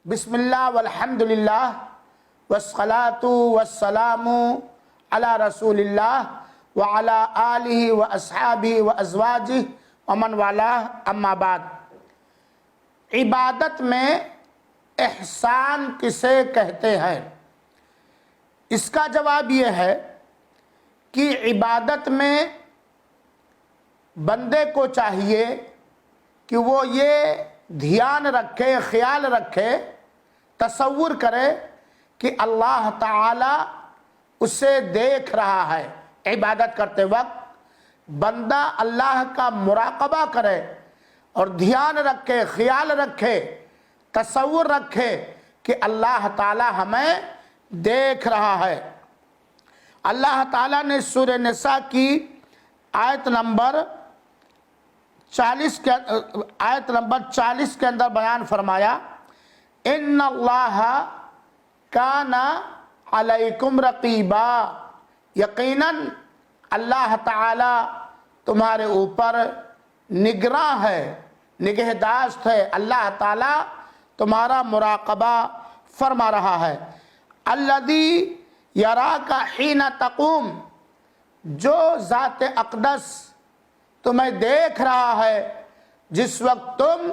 بسم اللہ والحمد للہ والصلاة والسلام علی رسول اللہ وعلی آلہ واصحابہ وازواجہ ومن والاہ، اما بعد۔ عبادت میں احسان کسے کہتے ہیں؟ اس کا جواب یہ ہے کہ عبادت میں بندے کو چاہیے کہ وہ یہ دھیان رکھے، خیال رکھے، تصور کرے کہ اللہ تعالی اسے دیکھ رہا ہے۔ عبادت کرتے وقت بندہ اللہ کا مراقبہ کرے اور دھیان رکھے، خیال رکھے، تصور رکھے کہ اللہ تعالی ہمیں دیکھ رہا ہے۔ اللہ تعالیٰ نے سورہ نساء کی آیت نمبر 40 کے اندر بیان فرمایا، ان اللہ کان علیکم رقیبا، یقیناً اللہ تعالی تمہارے اوپر نگراں ہے، نگہداشت ہے، اللہ تعالی تمہارا مراقبہ فرما رہا ہے۔ الذی یراک حین تقوم، جو ذات اقدس تمہیں دیکھ رہا ہے جس وقت تم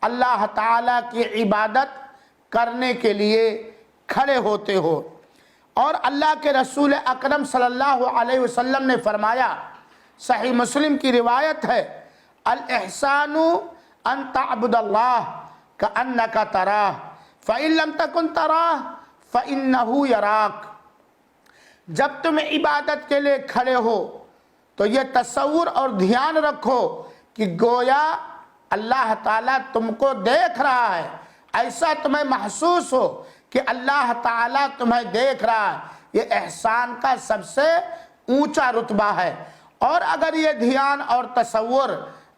اللہ تعالیٰ کی عبادت کرنے کے لیے کھڑے ہوتے ہو۔ اور اللہ کے رسول اکرم صلی اللہ علیہ وسلم نے فرمایا، صحیح مسلم کی روایت ہے، الاحسان ان تعبد اللہ کأنک تراہ فإن لم تکن تراہ فإنہ یراک۔ جب تم عبادت کے لیے کھڑے ہو تو یہ تصور اور دھیان رکھو کہ گویا اللہ تعالیٰ تم کو دیکھ رہا ہے، ایسا تمہیں محسوس ہو کہ اللہ تعالیٰ تمہیں دیکھ رہا ہے۔ یہ احسان کا سب سے اونچا رتبہ ہے، اور اگر یہ دھیان اور تصور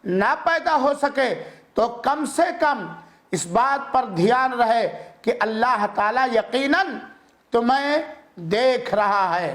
نہ پیدا ہو سکے تو کم سے کم اس بات پر دھیان رہے کہ اللہ تعالیٰ یقیناً تمہیں دیکھ رہا ہے۔